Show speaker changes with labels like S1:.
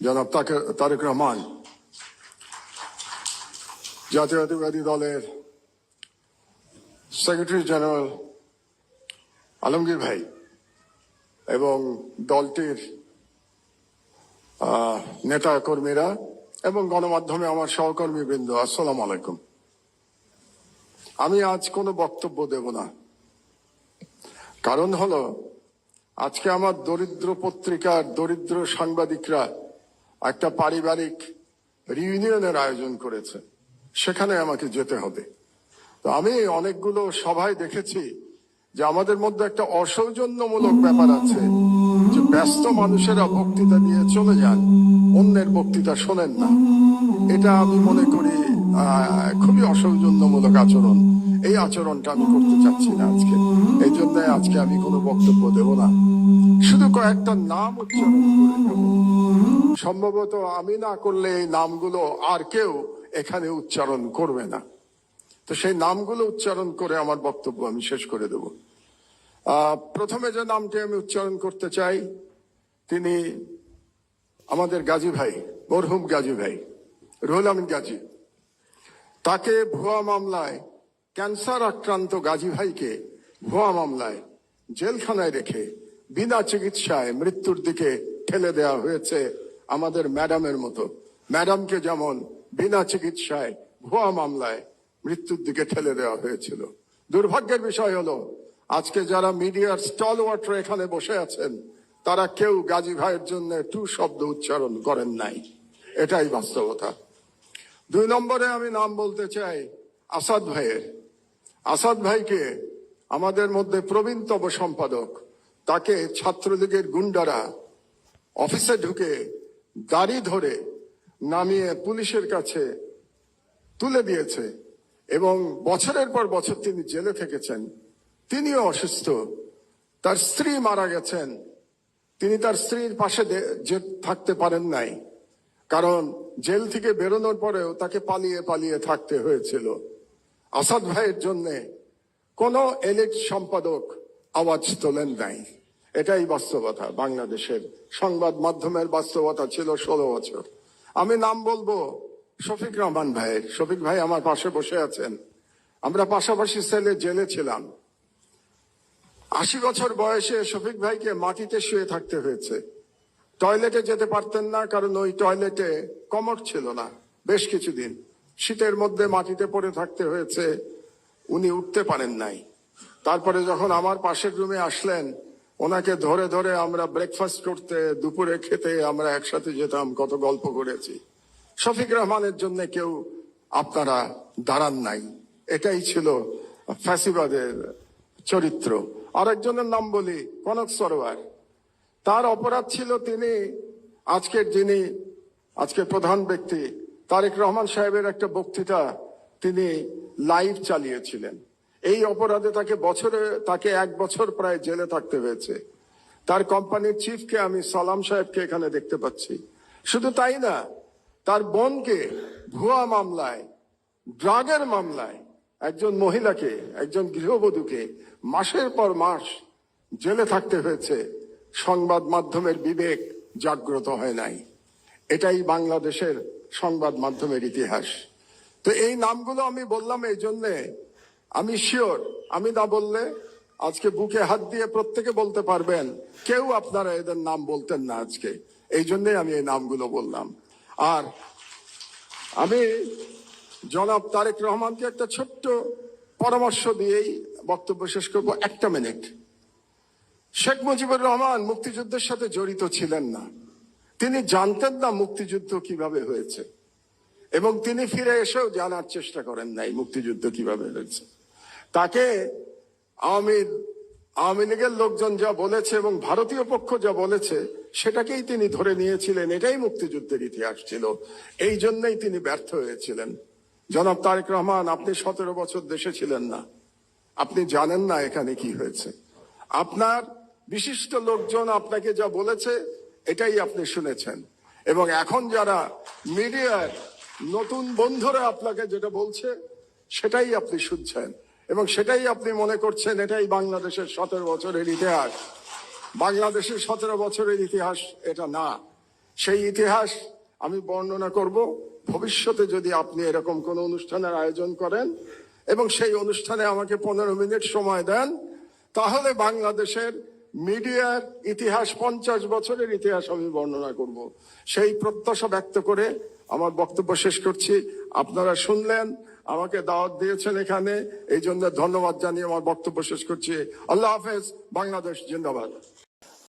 S1: জনাব তারেক রহমান, জাতীয়তাবাদী দলের সেক্রেটারি জেনারেল আলমগীর ভাই এবং দলটির নেতা কর্মীরা এবং গণমাধ্যমে আমার সহকর্মীবৃন্দ, আসসালামু আলাইকুম। আমি আজ কোনো বক্তব্য দেব না, কারণ হলো আজকে আমার দরিদ্র পত্রিকার দরিদ্র সাংবাদিকরা একটা পারিবারিক রিউনিয়নের আয়োজন করেছে, সেখানে আমাকে যেতে হবে। তো আমি অনেকগুলো সভায় দেখেছি যে আমাদের মধ্যে একটা অসৌজন্যমূলক ব্যাপার আছে, যে ব্যস্ত মানুষেরা বক্তৃতা দিয়ে চলে যান, অন্যের বক্তৃতা শোনেন না। এটা আমি মনে করি খুবই অসৌজন্যমূলক আচরণ। এই আচরণটা আমি করতে চাচ্ছি না আজকে। এই জন্য আজকে আমি কোনো বক্তব্য দেব না, শুধু কয়েকটা নাম উচ্চারণ করে দেব। সম্ভবত আমি না করলে এই নামগুলো আর কেউ এখানে উচ্চারণ করবে না। তো সেই নামগুলো উচ্চারণ করে আমার বক্তব্য আমি শেষ করে দেব। প্রথমে যে নামটি আমি উচ্চারণ করতে চাই, তিনি আমাদের গাজী ভাই, মরহুম গাজী ভাই রুহুল আমিন গাজী। তাকে ভুয়া মামলায়, ক্যান্সার আক্রান্ত গাজী ভাইকে ভুয়া মামলায় জেলখানায় রেখে বিনা চিকিৎসায় মৃত্যুর দিকে ঠেলে দেওয়া হয়েছে। আমাদের ম্যাডামের মতো, ম্যাডামকে যেমন বিনা চিকিৎসায় ভুয়া মামলায় মৃত্যুর দিকে ঠেলে দেওয়া হয়েছিল। দুর্ভাগ্যের বিষয় হলো আজকে যারা মিডিয়ার স্টল ওয়াটার এখানে বসে আছেন, তারা কেউ গাজী ভাইয়ের জন্য টু শব্দ উচ্চারণ করেন নাই। এটাই বাস্তবতা। 2 নম্বরে আমি নাম বলতে চাই আসাদ ভাইয়ের। আসাদ ভাইকে আমাদের মধ্যে প্রবীণতম সম্পাদক, তাকে ছাত্রলীগের গুন্ডারা অফিসে ঢুকে গাড়ি ধরে নামিয়ে পুলিশের কাছে তুলে দিয়েছে এবং বছরের পর বছর তিনি জেলে থেকেছেন। তিনিও অসুস্থ, তার স্ত্রী মারা গেছেন। তিনি তার স্ত্রীর পাশে থাকতে পারেন নাই, কারণ জেল থেকে বেরোনোর পরেও তাকে পালিয়ে পালিয়ে থাকতে হয়েছিল। আসাদ ভাইয়ের জন্য কোন এলিট সম্পাদক আওয়াজ তোলেন নাই। এটাই বাস্তবতা। বাংলাদেশের সংবাদ মাধ্যমের বাস্তবতা ছিল 16 বছর। আমি নাম বলবো শফিক রহমান ভাইয়ের। শফিক ভাই আমার পাশে বসে আছেন। আমরা পাশাপাশি সেলে জেলে ছিলাম। 80 বছর বয়সে শফিক ভাইকে মাটিতে শুয়ে থাকতে হয়েছে। টয়লেটে যেতে পারতেন না, কারণ ওই টয়লেটে কমোড ছিল না। বেশ কিছুদিন শীতের মধ্যে মাটিতে পড়ে থাকতে হয়েছে, উনি উঠতে পারেন নাই। তারপরে যখন আমার পাশের রুমে আসলেন, ওনাকে ধরে ধরে আমরা ব্রেকফাস্ট করতে, দুপুরে খেতে আমরা একসাথে যেতাম, কত গল্প করেছি। শফিক রহমানের জন্য কেউ আপনারা দাঁড়ান নাই। এটাই ছিল ফ্যাসিবাদের চরিত্র। আরেকজনের নাম বলি, কনক সরোয়ার। তার অপরাধ ছিল তিনি আজকের প্রধান ব্যক্তি তারেক রহমান সাহেবের একটা বক্তৃতা তিনি লাইভ চালিয়েছিলেন। এই অপরাধে তাকে 1 বছর প্রায় জেলে থাকতে হয়েছে। তার কোম্পানির চিফকে আমি সালাম সাহেবকে এখানে দেখতে পাচ্ছি। শুধু তাই না, তার বোনকে ভুয়া মামলায়, ড্রাগের মামলায় একজন মহিলাকে, একজন গৃহবধূকে মাসের পর মাস জেলে থাকতে হয়েছে। সংবাদ মাধ্যমের বিবেক জাগ্রত হয় নাই। এটাই বাংলাদেশের সংবাদ মাধ্যমের ইতিহাস। তো এই নামগুলো আমি বললাম এই জন্যে, আমি শিওর আমি না বললে আজকে বুকে হাত দিয়ে প্রত্যেকে বলতে পারবেন কেউ আপনারা এদের নাম বলতেন না আজকে। এই জন্যই আমি এই নামগুলো বললাম। আর আমি জনাব তারেক রহমানকে একটা ছোট্ট পরামর্শ দিয়েই বক্তব্য শেষ করব। 1 মিনিট। শেখ মুজিবুর রহমান মুক্তিযুদ্ধের সাথে জড়িত ছিলেন না। তিনি জানতেন না মুক্তিযুদ্ধ কিভাবে হয়েছে, এবং তিনি ফিরে এসেও জানার চেষ্টা করেন নাই মুক্তিযুদ্ধ কিভাবে হয়েছে। তাকে আওয়ামী লীগের লোকজন যা বলেছে এবং ভারতীয় পক্ষ যা বলেছে সেটাকেই তিনি ধরে নিয়েছিলেন। এটাই মুক্তিযুদ্ধের ইতিহাস ছিল। এই জন্যই তিনি ব্যর্থ হয়েছিলেন। জনাব তারেক রহমান, আপনি 17 বছর দেশে ছিলেন না, আপনি জানেন না এখানে কি হয়েছে। আপনার বিশিষ্ট লোকজন আপনাকে যা বলেছে এটাই আপনি শুনেছেন, এবং এখন যারা মিডিয়ার নতুন বন্ধুরা আপনাকে যেটা বলছে সেটাই আপনি শুনছেন, এবং সেটাই আপনি মনে করছেন এটাই বাংলাদেশের 17 বছরের ইতিহাস। বাংলাদেশের 17 বছরের ইতিহাস এটা না। সেই ইতিহাস আমি বর্ণনা করব। ভবিষ্যতে যদি আপনি এরকম কোন অনুষ্ঠানের আয়োজন করেন এবং সেই অনুষ্ঠানে আমাকে 15 মিনিট সময় দেন, তাহলে বাংলাদেশের মিডিয়ার ইতিহাস, 50 বছরের ইতিহাস আমি বর্ণনা করব। সেই প্রত্যাশা ব্যক্ত করে আমার বক্তব্য শেষ করছি। আপনারা শুনলেন, আমাকে দাওয়াত দিয়েছেন এখানে, এই জন্য ধন্যবাদ জানিয়ে আমার বক্তব্য শেষ করছি। আল্লাহ হাফেজ। বাংলাদেশ জিন্দাবাদ।